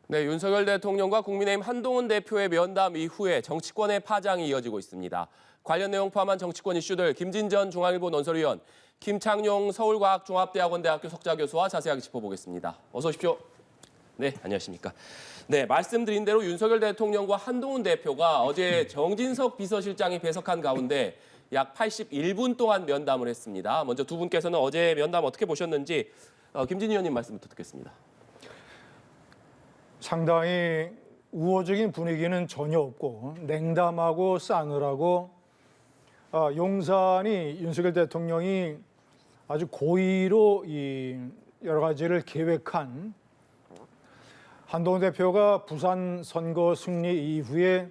네, 윤석열 대통령과 국민의힘 한동훈 대표의 면담 이후에 정치권의 파장이 이어지고 있습니다. 관련 내용 포함한 정치권 이슈들 김진전 중앙일보 논설위원, 김창룡 서울과학종합대학원대학교 석좌교수와 자세하게 짚어보겠습니다. 어서 오십시오. 네, 안녕하십니까. 네, 말씀드린 대로 윤석열 대통령과 한동훈 대표가 어제 정진석 비서실장이 배석한 가운데 약 81분 동안 면담을 했습니다. 먼저 두 분께서는 어제 면담 어떻게 보셨는지 김진 의원님 말씀부터 듣겠습니다. 상당히 우호적인 분위기는 전혀 없고 냉담하고 싸늘하고 용산이 윤석열 대통령이 아주 고의로 이 여러 가지를 계획한 한동훈 대표가 부산 선거 승리 이후에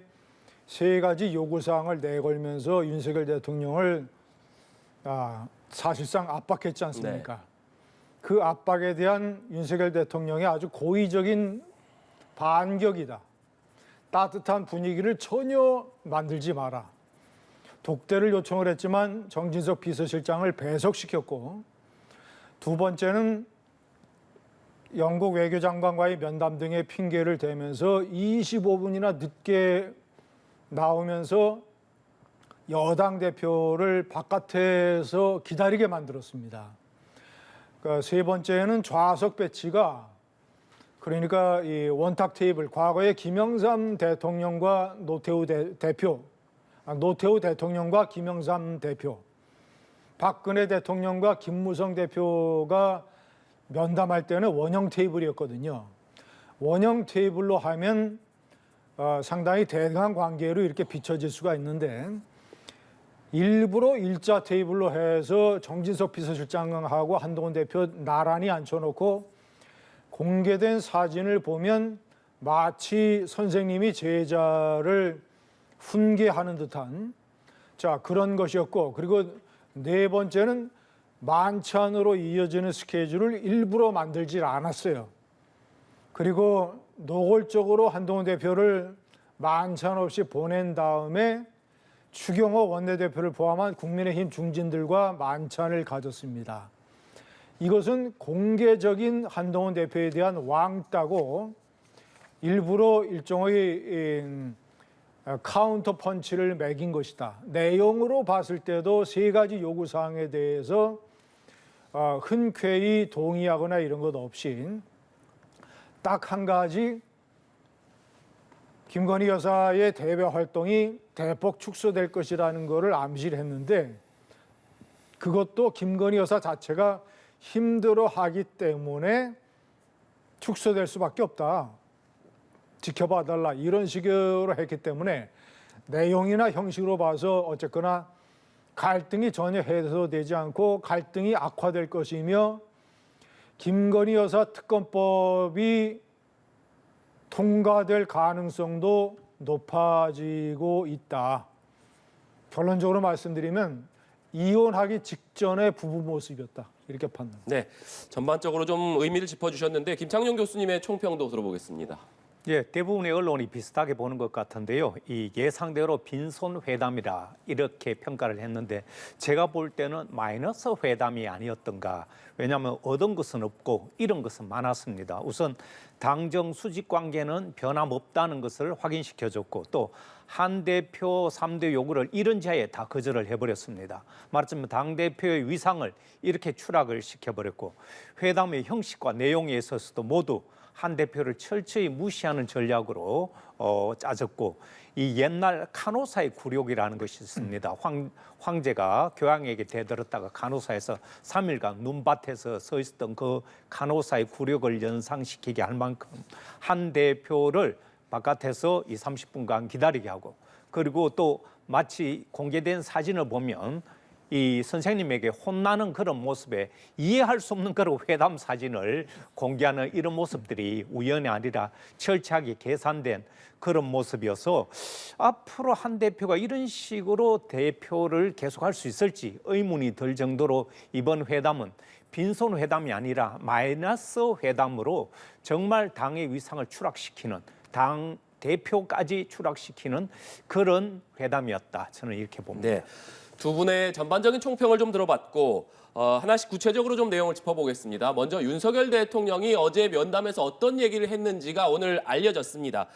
세 가지 요구사항을 내걸면서 윤석열 대통령을 사실상 압박했지 않습니까? 네. 그 압박에 대한 윤석열 대통령의 아주 고의적인 반격이다. 따뜻한 분위기를 전혀 만들지 마라. 독대를 요청을 했지만 정진석 비서실장을 배석시켰고, 두 번째는 영국 외교장관과의 면담 등의 핑계를 대면서 25분이나 늦게 나오면서 여당 대표를 바깥에서 기다리게 만들었습니다. 그러니까 세 번째는 좌석 배치가, 그러니까 이 원탁 테이블, 과거에 김영삼 대통령과 노태우 대통령과 김영삼 대표, 박근혜 대통령과 김무성 대표가 면담할 때는 원형 테이블이었거든요. 원형 테이블로 하면 상당히 대등한 관계로 이렇게 비춰질 수가 있는데, 일부러 일자 테이블로 해서 정진석 비서실장하고 한동훈 대표 나란히 앉혀놓고 공개된 사진을 보면 마치 선생님이 제자를 훈계하는 듯한 그런 것이었고, 그리고 네 번째는 만찬으로 이어지는 스케줄을 일부러 만들질 않았어요. 그리고 노골적으로 한동훈 대표를 만찬 없이 보낸 다음에 추경호 원내대표를 포함한 국민의힘 중진들과 만찬을 가졌습니다. 이것은 공개적인 한동훈 대표에 대한 왕따고, 일부러 일종의 카운터 펀치를 매긴 것이다. 내용으로 봤을 때도 세 가지 요구사항에 대해서 흔쾌히 동의하거나 이런 것 없이 딱 한 가지, 김건희 여사의 대외 활동이 대폭 축소될 것이라는 것을 암시를 했는데, 그것도 김건희 여사 자체가 힘들어하기 때문에 축소될 수밖에 없다. 지켜봐달라. 이런 식으로 했기 때문에 내용이나 형식으로 봐서 어쨌거나 갈등이 전혀 해소되지 않고 갈등이 악화될 것이며, 김건희 여사 특검법이 통과될 가능성도 높아지고 있다. 결론적으로 말씀드리면 이혼하기 직전의 부부 모습이었다. 이렇게 판단합니다. 네, 전반적으로 좀 의미를 짚어주셨는데 김창룡 교수님의 총평도 들어보겠습니다. 예, 대부분의 언론이 비슷하게 보는 것 같은데요. 이 예상대로 빈손 회담이라 이렇게 평가를 했는데, 제가 볼 때는 마이너스 회담이 아니었던가. 왜냐하면 얻은 것은 없고 잃은 것은 많았습니다. 우선 당정 수직 관계는 변함없다는 것을 확인시켜줬고, 또 한 대표 3대 요구를 이런 자에 다 거절을 해버렸습니다. 말하자면 당대표의 위상을 이렇게 추락을 시켜버렸고, 회담의 형식과 내용에 있어서도 모두 한 대표를 철저히 무시하는 전략으로 짜졌고, 이 옛날 카노사의 굴욕이라는 것이 있습니다. 황제가 교황에게 대들었다가 카노사에서 3일간 눈밭에서 서 있었던 그 카노사의 굴욕을 연상시키게 할 만큼 한 대표를 바깥에서 30분간 기다리게 하고, 그리고 또 마치 공개된 사진을 보면 이 선생님에게 혼나는 그런 모습에 이해할 수 없는 그런 회담 사진을 공개하는 이런 모습들이 우연이 아니라 철저하게 계산된 그런 모습이어서, 앞으로 한 대표가 이런 식으로 대표를 계속할 수 있을지 의문이 들 정도로 이번 회담은 빈손 회담이 아니라 마이너스 회담으로 정말 당의 위상을 추락시키는, 당 대표까지 추락시키는 그런 회담이었다. 저는 이렇게 봅니다. 네. 두 분의 전반적인 총평을 좀 들어봤고 하나씩 구체적으로 좀 내용을 짚어보겠습니다. 먼저 윤석열 대통령이 어제 면담에서 어떤 얘기를 했는지가 오늘 알려졌습니다.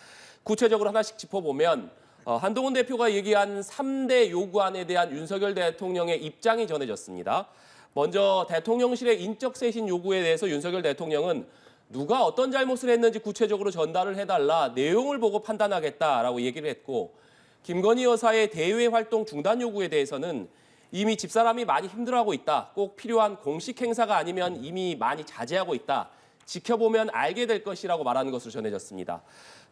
구체적으로 하나씩 짚어보면 한동훈 대표가 얘기한 3대 요구안에 대한 윤석열 대통령의 입장이 전해졌습니다. 먼저 대통령실의 인적 쇄신 요구에 대해서 윤석열 대통령은 누가 어떤 잘못을 했는지 구체적으로 전달을 해달라, 내용을 보고 판단하겠다라고 얘기를 했고, 김건희 여사의 대외 활동 중단 요구에 대해서는 이미 집사람이 많이 힘들어하고 있다. 꼭 필요한 공식 행사가 아니면 이미 많이 자제하고 있다. 지켜보면 알게 될 것이라고 말하는 것으로 전해졌습니다.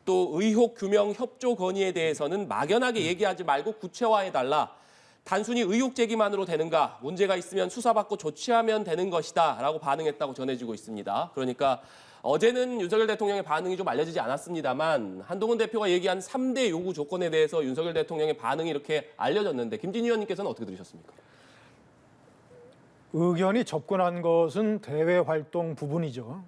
또 의혹 규명 협조 건의에 대해서는 막연하게 얘기하지 말고 구체화해달라. 단순히 의혹 제기만으로 되는가? 문제가 있으면 수사받고 조치하면 되는 것이다. 라고 반응했다고 전해지고 있습니다. 그러니까 어제는 윤석열 대통령의 반응이 좀 알려지지 않았습니다만 한동훈 대표가 얘기한 3대 요구 조건에 대해서 윤석열 대통령의 반응이 이렇게 알려졌는데 김진희 의원님께서는 어떻게 들으셨습니까? 의견이 접근한 것은 대외 활동 부분이죠.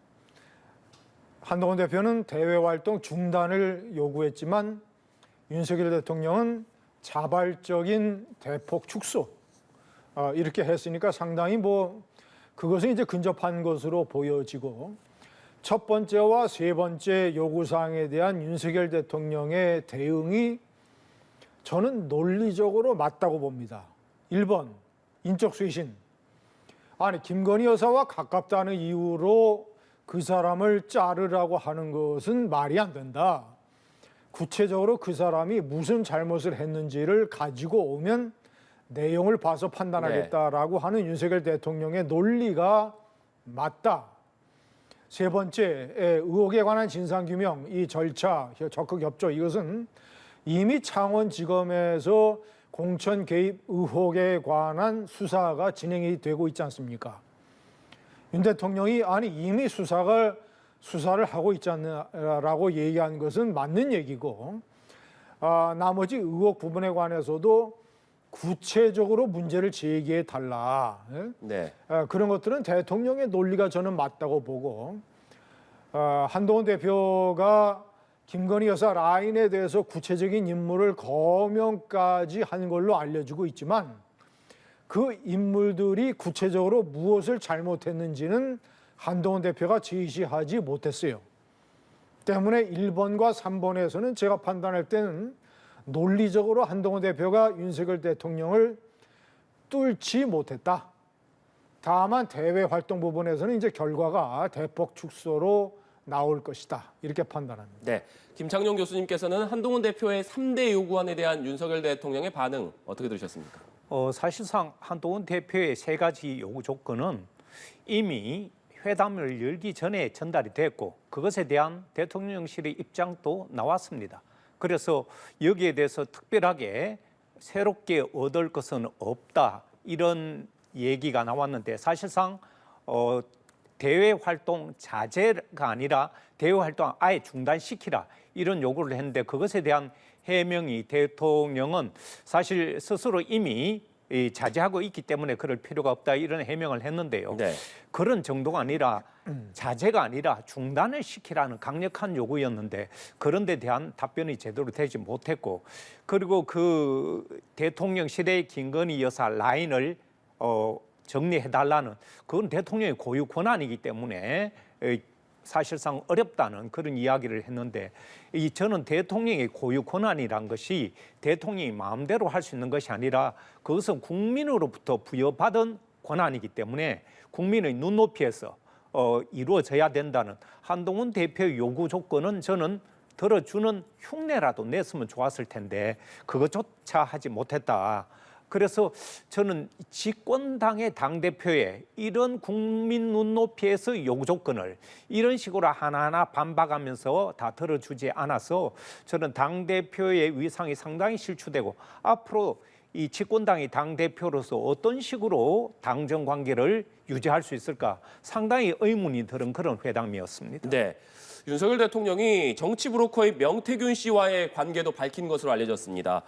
한동훈 대표는 대외 활동 중단을 요구했지만 윤석열 대통령은 자발적인 대폭 축소 이렇게 했으니까 상당히 그것은 이제 근접한 것으로 보여지고, 첫 번째와 세 번째 요구사항에 대한 윤석열 대통령의 대응이 저는 논리적으로 맞다고 봅니다. 1번, 인적 쇄신. 아니, 김건희 여사와 가깝다는 이유로 그 사람을 자르라고 하는 것은 말이 안 된다. 구체적으로 그 사람이 무슨 잘못을 했는지를 가지고 오면 내용을 봐서 판단하겠다라고 하는 윤석열 대통령의 논리가 맞다. 세 번째, 의혹에 관한 진상규명, 이 절차, 적극 협조, 이것은 이미 창원지검에서 공천 개입 의혹에 관한 수사가 진행이 되고 있지 않습니까? 윤 대통령이 이미 수사를 하고 있지 않느라고 얘기한 것은 맞는 얘기고, 나머지 의혹 부분에 관해서도 구체적으로 문제를 제기해 달라. 네. 그런 것들은 대통령의 논리가 저는 맞다고 보고, 한동훈 대표가 김건희 여사 라인에 대해서 구체적인 인물을 거명까지 한 걸로 알려지고 있지만 그 인물들이 구체적으로 무엇을 잘못했는지는 한동훈 대표가 제시하지 못했어요. 때문에 1번과 3번에서는 제가 판단할 때는 논리적으로 한동훈 대표가 윤석열 대통령을 뚫지 못했다. 다만 대외 활동 부분에서는 이제 결과가 대폭 축소로 나올 것이다. 이렇게 판단합니다. 네. 김창룡 교수님께서는 한동훈 대표의 3대 요구안에 대한 윤석열 대통령의 반응 어떻게 들으셨습니까? 사실상 한동훈 대표의 세 가지 요구 조건은 이미 회담을 열기 전에 전달이 됐고 그것에 대한 대통령실의 입장도 나왔습니다. 그래서 여기에 대해서 특별하게 새롭게 얻을 것은 없다, 이런 얘기가 나왔는데, 사실상 대외 활동 자제가 아니라 대외 활동 아예 중단시키라, 이런 요구를 했는데 그것에 대한 해명이 대통령은 사실 스스로 이미 자제하고 있기 때문에 그럴 필요가 없다, 이런 해명을 했는데요. 네. 그런 정도가 아니라 자제가 아니라 중단을 시키라는 강력한 요구였는데 그런 데 대한 답변이 제대로 되지 못했고, 그리고 그 대통령실의 김건희 여사 라인을 정리해달라는, 그건 대통령의 고유 권한이기 때문에 사실상 어렵다는 그런 이야기를 했는데, 저는 대통령의 고유 권한이란 것이 대통령이 마음대로 할 수 있는 것이 아니라 그것은 국민으로부터 부여받은 권한이기 때문에 국민의 눈높이에서 이루어져야 된다는 한동훈 대표의 요구 조건은 저는 들어주는 흉내라도 냈으면 좋았을 텐데 그것조차 하지 못했다. 그래서 저는 집권당의 당대표의 이런 국민 눈높이에서 요구 조건을 이런 식으로 하나하나 반박하면서 다 들어주지 않아서 저는 당대표의 위상이 상당히 실추되고 앞으로 이 집권당의 당대표로서 어떤 식으로 당정 관계를 유지할 수 있을까 상당히 의문이 드는 그런 회담이었습니다. 네. 윤석열 대통령이 정치 브로커의 명태균 씨와의 관계도 밝힌 것으로 알려졌습니다.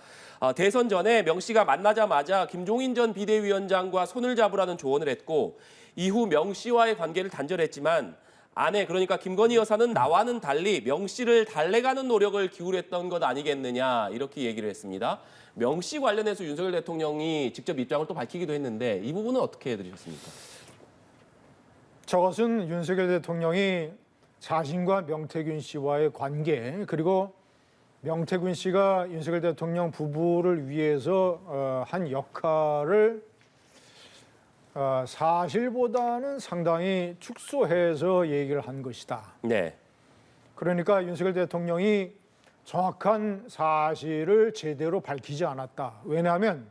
대선 전에 명 씨가 만나자마자 김종인 전 비대위원장과 손을 잡으라는 조언을 했고 이후 명 씨와의 관계를 단절했지만 아내 그러니까 김건희 여사는 나와는 달리 명 씨를 달래가는 노력을 기울였던 것 아니겠느냐 이렇게 얘기를 했습니다. 명 씨 관련해서 윤석열 대통령이 직접 입장을 또 밝히기도 했는데 이 부분은 어떻게 들으셨습니까? 저것은 윤석열 대통령이 자신과 명태균 씨와의 관계 그리고 명태균 씨가 윤석열 대통령 부부를 위해서 한 역할을 사실보다는 상당히 축소해서 얘기를 한 것이다. 네. 그러니까 윤석열 대통령이 정확한 사실을 제대로 밝히지 않았다. 왜냐하면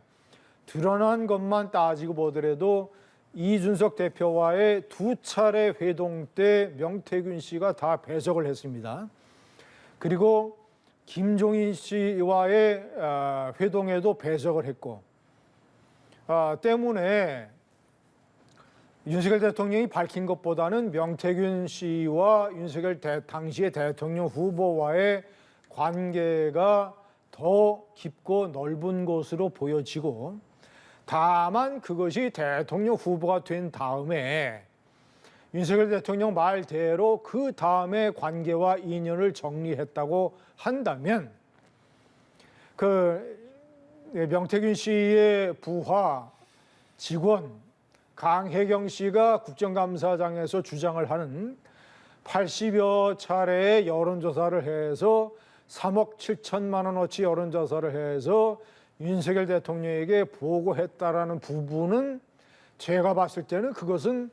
드러난 것만 따지고 보더라도 이준석 대표와의 2차례 회동 때 명태균 씨가 다 배석을 했습니다. 그리고 김종인 씨와의 회동에도 배석을 했고 때문에 윤석열 대통령이 밝힌 것보다는 명태균 씨와 윤석열 당시의 대통령 후보와의 관계가 더 깊고 넓은 것으로 보여지고 다만 그것이 대통령 후보가 된 다음에 윤석열 대통령 말대로 그 다음에 관계와 인연을 정리했다고 한다면 그 명태균 씨의 부하 직원 강혜경 씨가 국정감사장에서 주장을 하는 80여 차례의 여론조사를 해서 3억 7천만 원어치 여론조사를 해서 윤석열 대통령에게 보고했다라는 부분은 제가 봤을 때는 그것은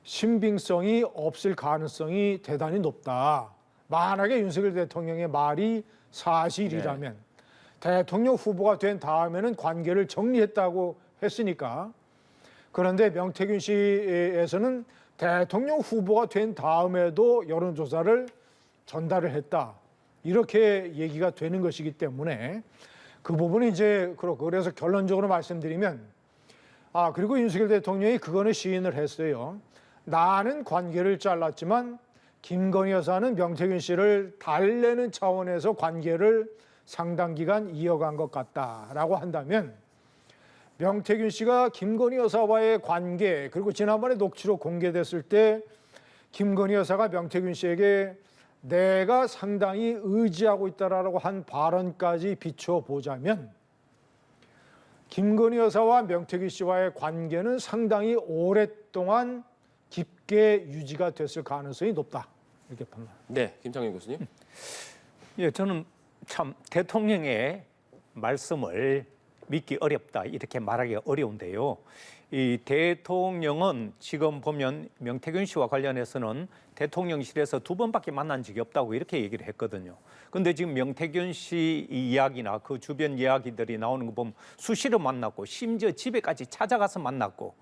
신빙성이 없을 가능성이 대단히 높다. 만약에 윤석열 대통령의 말이 사실이라면 대통령 후보가 된 다음에는 관계를 정리했다고 했으니까 그런데 명태균 씨에서는 대통령 후보가 된 다음에도 여론조사를 전달을 했다. 이렇게 얘기가 되는 것이기 때문에 그 부분이 이제 그렇고 그래서 결론적으로 말씀드리면 그리고 윤석열 대통령이 그거는 시인을 했어요. 나는 관계를 잘랐지만 김건희 여사는 명태균 씨를 달래는 차원에서 관계를 상당 기간 이어간 것 같다라고 한다면 명태균 씨가 김건희 여사와의 관계 그리고 지난번에 녹취록 공개됐을 때 김건희 여사가 명태균 씨에게 내가 상당히 의지하고 있다라고 한 발언까지 비춰보자면 김건희 여사와 명태균 씨와의 관계는 상당히 오랫동안 깊게 유지가 됐을 가능성이 높다. 이렇게 판단. 네, 김창현 교수님. 예, 저는 참 대통령의 말씀을 믿기 어렵다 이렇게 말하기 어려운데요. 이 대통령은 지금 보면 명태균 씨와 관련해서는 대통령실에서 2번밖에 만난 적이 없다고 이렇게 얘기를 했거든요. 근데 지금 명태균 씨 이야기나 그 주변 이야기들이 나오는 거 보면 수시로 만났고 심지어 집에까지 찾아가서 만났고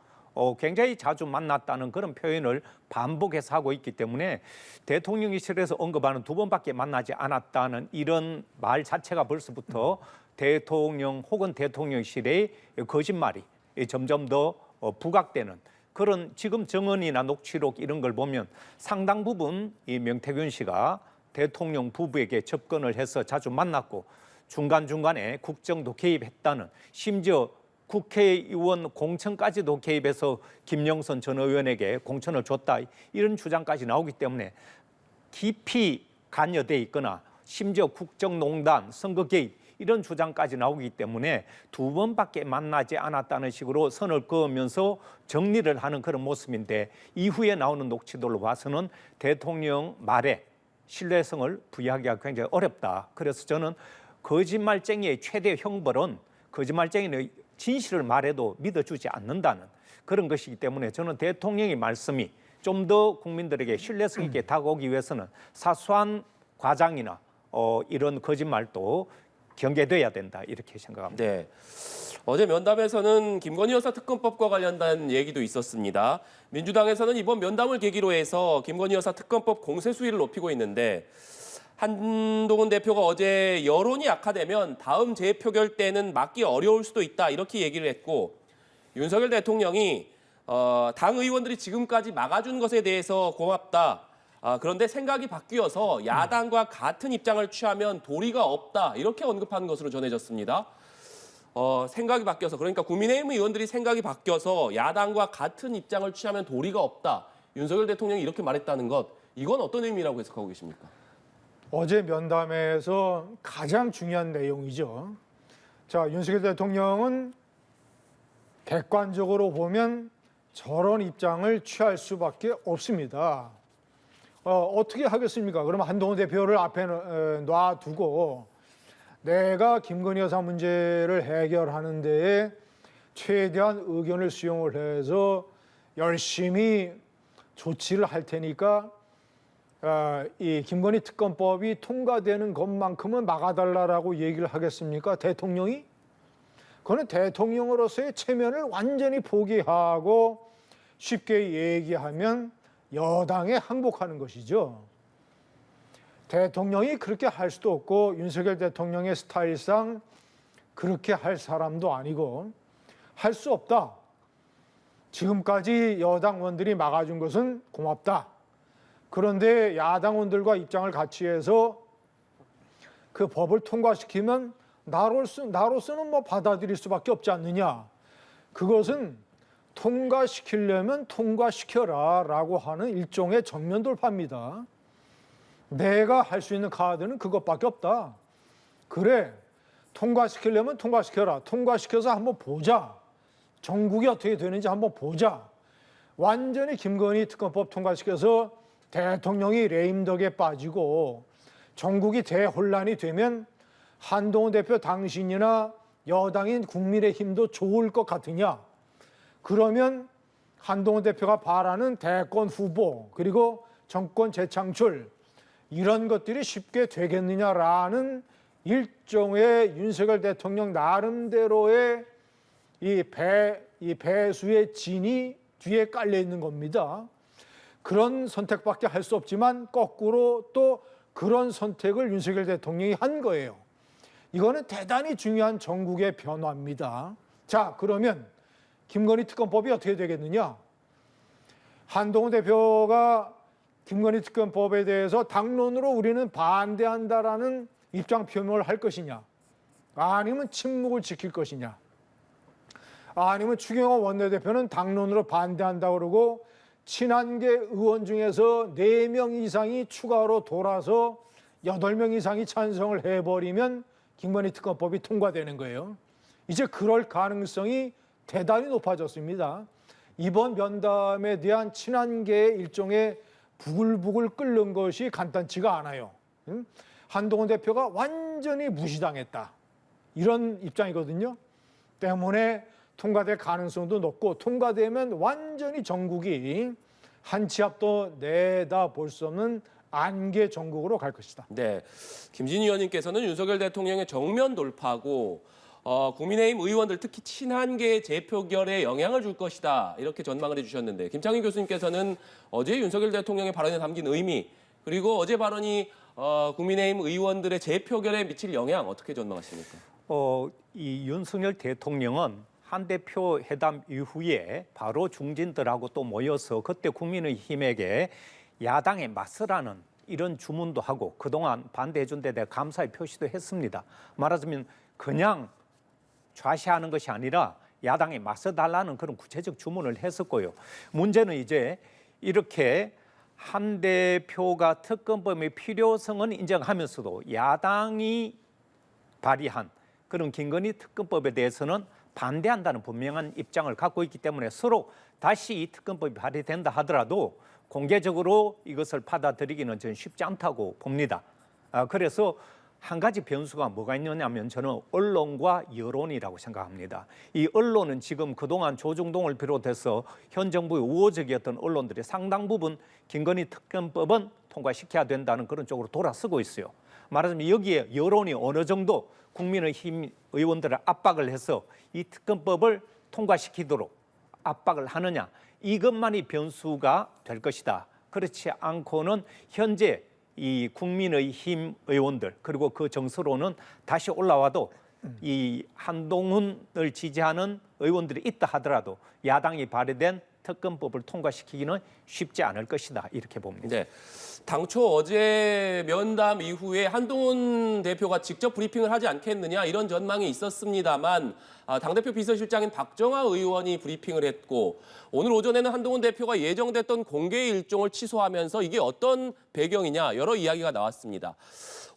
굉장히 자주 만났다는 그런 표현을 반복해서 하고 있기 때문에 대통령실에서 언급하는 2번밖에 만나지 않았다는 이런 말 자체가 벌써부터 대통령 혹은 대통령실의 거짓말이 점점 더 부각되는 그런 지금 정언이나 녹취록 이런 걸 보면 상당 부분 이 명태균 씨가 대통령 부부에게 접근을 해서 자주 만났고 중간중간에 국정도 개입했다는 심지어 국회의원 공천까지도 개입해서 김영선 전 의원에게 공천을 줬다 이런 주장까지 나오기 때문에 깊이 관여돼 있거나 심지어 국정농단, 선거 개입 이런 주장까지 나오기 때문에 2번밖에 만나지 않았다는 식으로 선을 그으면서 정리를 하는 그런 모습인데 이후에 나오는 녹취들로 봐서는 대통령 말에 신뢰성을 부여하기가 굉장히 어렵다. 그래서 저는 거짓말쟁이의 최대 형벌은 거짓말쟁이는 진실을 말해도 믿어주지 않는다는 그런 것이기 때문에 저는 대통령의 말씀이 좀 더 국민들에게 신뢰성 있게 다가오기 위해서는 사소한 과장이나 이런 거짓말도 경계돼야 된다 이렇게 생각합니다. 네. 어제 면담에서는 김건희 여사 특검법과 관련된 얘기도 있었습니다. 민주당에서는 이번 면담을 계기로 해서 김건희 여사 특검법 공세 수위를 높이고 있는데 한동훈 대표가 어제 여론이 악화되면 다음 재표결 때는 막기 어려울 수도 있다 이렇게 얘기를 했고 윤석열 대통령이 당 의원들이 지금까지 막아준 것에 대해서 고맙다. 그런데 생각이 바뀌어서 야당과 같은 입장을 취하면 도리가 없다 이렇게 언급하는 것으로 전해졌습니다. 생각이 바뀌어서 그러니까 국민의힘 의원들이 생각이 바뀌어서 야당과 같은 입장을 취하면 도리가 없다 윤석열 대통령이 이렇게 말했다는 것, 이건 어떤 의미라고 해석하고 계십니까? 어제 면담에서 가장 중요한 내용이죠. 자, 윤석열 대통령은 객관적으로 보면 저런 입장을 취할 수밖에 없습니다. 어떻게 하겠습니까? 그러면 한동훈 대표를 앞에 놔두고 내가 김건희 여사 문제를 해결하는 데에 최대한 의견을 수용을 해서 열심히 조치를 할 테니까 이 김건희 특검법이 통과되는 것만큼은 막아달라고 얘기를 하겠습니까? 대통령이? 그거는 대통령으로서의 체면을 완전히 포기하고 쉽게 얘기하면 여당에 항복하는 것이죠. 대통령이 그렇게 할 수도 없고 윤석열 대통령의 스타일상 그렇게 할 사람도 아니고 할 수 없다. 지금까지 여당 의원들이 막아준 것은 고맙다. 그런데 야당 의원들과 입장을 같이 해서 그 법을 통과시키면 나로서는 뭐 받아들일 수밖에 없지 않느냐. 그것은 통과시키려면 통과시켜라 라고 하는 일종의 정면 돌파입니다. 내가 할 수 있는 카드는 그것밖에 없다. 그래, 통과시키려면 통과시켜라. 통과시켜서 한번 보자. 전국이 어떻게 되는지 한번 보자. 완전히 김건희 특검법 통과시켜서 대통령이 레임덕에 빠지고 전국이 대혼란이 되면 한동훈 대표 당신이나 여당인 국민의힘도 좋을 것 같으냐? 그러면 한동훈 대표가 바라는 대권 후보 그리고 정권 재창출 이런 것들이 쉽게 되겠느냐라는 일종의 윤석열 대통령 나름대로의 이 배수의 진이 뒤에 깔려 있는 겁니다. 그런 선택밖에 할 수 없지만 거꾸로 또 그런 선택을 윤석열 대통령이 한 거예요. 이거는 대단히 중요한 전국의 변화입니다. 자, 그러면 김건희 특검법이 어떻게 되겠느냐? 한동훈 대표가 김건희 특검법에 대해서 당론으로 우리는 반대한다라는 입장 표명을 할 것이냐? 아니면 침묵을 지킬 것이냐? 아니면 추경호 원내대표는 당론으로 반대한다고 그러고 친한계 의원 중에서 4명 이상이 추가로 돌아서 8명 이상이 찬성을 해버리면 김건희 특검법이 통과되는 거예요. 이제 그럴 가능성이 대단히 높아졌습니다. 이번 면담에 대한 친한계의 일종의 부글부글 끓는 것이 간단치가 않아요. 한동훈 대표가 완전히 무시당했다. 이런 입장이거든요. 때문에 통과될 가능성도 높고 통과되면 완전히 전국이 한 치 앞도 내다볼 수 없는 안개 전국으로 갈 것이다. 네, 김진희 의원님께서는 윤석열 대통령의 정면 돌파고 국민의힘 의원들 특히 친한계 재표결에 영향을 줄 것이다 이렇게 전망을 해주셨는데 김창희 교수님께서는 어제 윤석열 대통령의 발언에 담긴 의미 그리고 어제 발언이 국민의힘 의원들의 재표결에 미칠 영향 어떻게 전망하십니까? 이 윤석열 대통령은 한 대표 회담 이후에 바로 중진들하고 또 모여서 그때 국민의힘에게 야당에 맞서라는 이런 주문도 하고 그동안 반대해 준 데 대해 감사의 표시도 했습니다. 말하자면 그냥 좌시하는 것이 아니라 야당에 맞서달라는 그런 구체적 주문을 했었고요. 문제는 이제 이렇게 한 대표가 특검법의 필요성은 인정하면서도 야당이 발의한 그런 김건희 특검법에 대해서는 반대한다는 분명한 입장을 갖고 있기 때문에 서로 다시 이 특검법이 발의된다 하더라도 공개적으로 이것을 받아들이기는 저는 쉽지 않다고 봅니다. 그래서 한 가지 변수가 뭐가 있느냐면 저는 언론과 여론이라고 생각합니다. 이 언론은 지금 그동안 조중동을 비롯해서 현 정부의 우호적이었던 언론들이 상당 부분 김건희 특검법은 통과시켜야 된다는 그런 쪽으로 돌아서고 있어요. 말하자면 여기에 여론이 어느 정도 국민의힘 의원들을 압박을 해서 이 특검법을 통과시키도록 압박을 하느냐 이것만이 변수가 될 것이다. 그렇지 않고는 현재 이 국민의힘 의원들 그리고 그 정서로는 다시 올라와도 이 한동훈을 지지하는 의원들이 있다 하더라도 야당이 발의된 특검법을 통과시키기는 쉽지 않을 것이다 이렇게 봅니다. 네. 당초 어제 면담 이후에 한동훈 대표가 직접 브리핑을 하지 않겠느냐 이런 전망이 있었습니다만 당대표 비서실장인 박정아 의원이 브리핑을 했고 오늘 오전에는 한동훈 대표가 예정됐던 공개 일정을 취소하면서 이게 어떤 배경이냐 여러 이야기가 나왔습니다.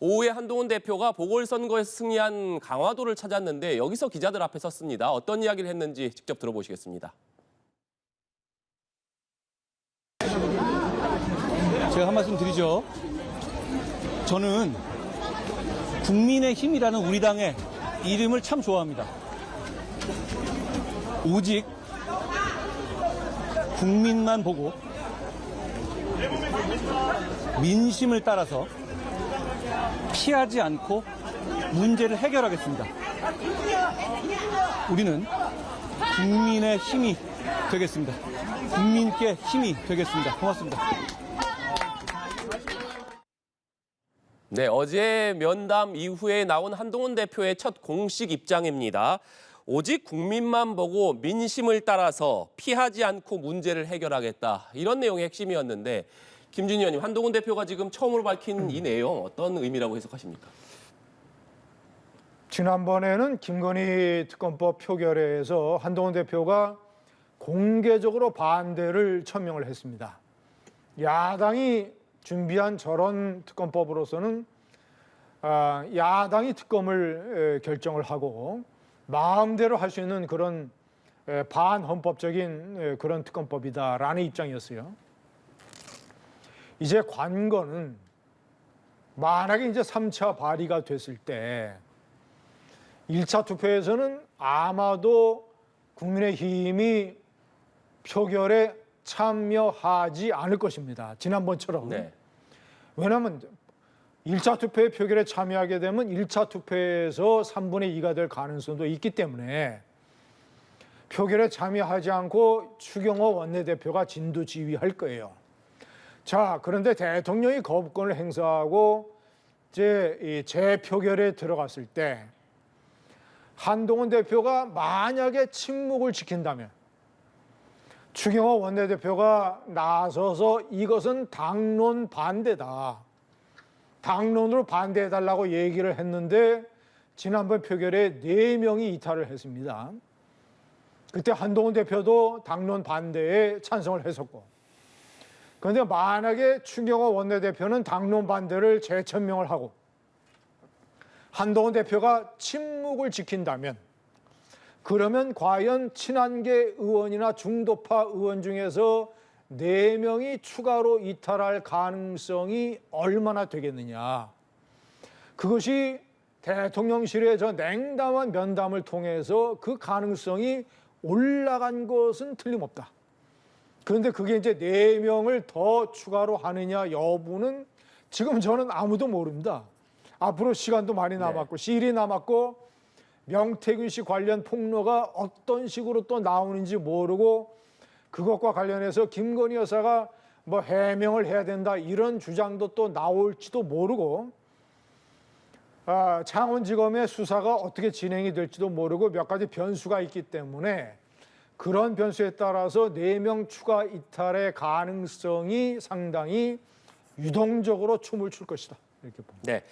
오후에 한동훈 대표가 보궐선거에서 승리한 강화도를 찾았는데 여기서 기자들 앞에 섰습니다. 어떤 이야기를 했는지 직접 들어보시겠습니다. 제가 한 말씀 드리죠. 저는 국민의힘이라는 우리 당의 이름을 참 좋아합니다. 오직 국민만 보고 민심을 따라서 피하지 않고 문제를 해결하겠습니다. 우리는 국민의 힘이 되겠습니다. 국민께 힘이 되겠습니다. 고맙습니다. 네, 어제 면담 이후에 나온 한동훈 대표의 첫 공식 입장입니다. 오직 국민만 보고 민심을 따라서 피하지 않고 문제를 해결하겠다. 이런 내용이 핵심이었는데 김준희 의원님, 한동훈 대표가 지금 처음으로 밝힌 이 내용 어떤 의미라고 해석하십니까? 지난번에는 김건희 특검법 표결회에서 한동훈 대표가 공개적으로 반대를 천명을 했습니다. 야당이 준비한 저런 특검법으로서는 야당이 특검을 결정을 하고 마음대로 할 수 있는 그런 반헌법적인 그런 특검법이다라는 입장이었어요. 이제 관건은 만약에 이제 3차 발의가 됐을 때 1차 투표에서는 아마도 국민의힘이 표결에 참여하지 않을 것입니다. 지난번처럼. 네. 왜냐하면 1차 투표에 표결에 참여하게 되면 1차 투표에서 3분의 2가 될 가능성도 있기 때문에 표결에 참여하지 않고 추경호 원내대표가 진두지휘할 거예요. 자, 그런데 대통령이 거부권을 행사하고 이제 재표결에 들어갔을 때 한동훈 대표가 만약에 침묵을 지킨다면 추경호 원내대표가 나서서 이것은 당론 반대다. 당론으로 반대해달라고 얘기를 했는데 지난번 표결에 4명이 이탈을 했습니다. 그때 한동훈 대표도 당론 반대에 찬성을 했었고 그런데 만약에 추경호 원내대표는 당론 반대를 재천명을 하고 한동훈 대표가 침묵을 지킨다면 그러면 과연 친한계 의원이나 중도파 의원 중에서 4명이 추가로 이탈할 가능성이 얼마나 되겠느냐. 그것이 대통령실의 저 냉담한 면담을 통해서 그 가능성이 올라간 것은 틀림없다. 그런데 그게 이제 4명을 더 추가로 하느냐 여부는 지금 저는 아무도 모릅니다. 앞으로 시간도 많이 남았고 시일이 남았고 명태균 씨 관련 폭로가 어떤 식으로 또 나오는지 모르고 그것과 관련해서 김건희 여사가 뭐 해명을 해야 된다 이런 주장도 또 나올지도 모르고 창원지검의 수사가 어떻게 진행이 될지도 모르고 몇 가지 변수가 있기 때문에 그런 변수에 따라서 4명 추가 이탈의 가능성이 상당히 유동적으로 춤을 출 것이다. 이렇게 봅니다. 네.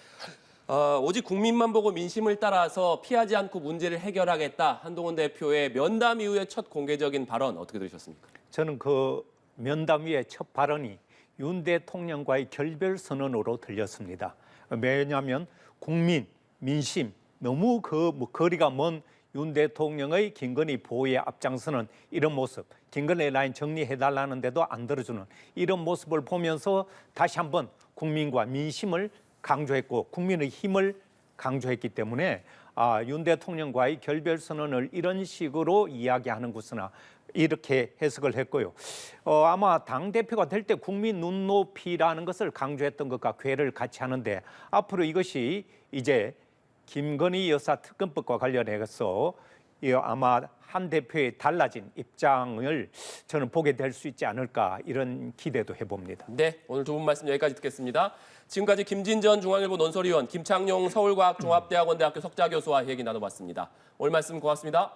오직 국민만 보고 민심을 따라서 피하지 않고 문제를 해결하겠다. 한동훈 대표의 면담 이후의 첫 공개적인 발언 어떻게 들으셨습니까? 저는 그 면담 위의 첫 발언이 윤 대통령과의 결별 선언으로 들렸습니다. 왜냐하면 국민, 민심 너무 거리가 먼 윤 대통령의 김건희 보호에 앞장서는 이런 모습, 김건희 라인 정리해달라는데도 안 들어주는 이런 모습을 보면서 다시 한번 국민과 민심을 강조했고 국민의 힘을 강조했기 때문에 윤 대통령과의 결별 선언을 이런 식으로 이야기하는 것이나 이렇게 해석을 했고요. 아마 당대표가 될 때 국민 눈높이라는 것을 강조했던 것과 궤를 같이 하는데 앞으로 이것이 이제 김건희 여사 특검법과 관련해서 아마 한 대표의 달라진 입장을 저는 보게 될 수 있지 않을까 이런 기대도 해봅니다. 네, 오늘 두 분 말씀 여기까지 듣겠습니다. 지금까지 김진전 중앙일보 논설위원, 김창룡 서울과학종합대학원대학교 석좌교수와 얘기 나눠봤습니다. 오늘 말씀 고맙습니다.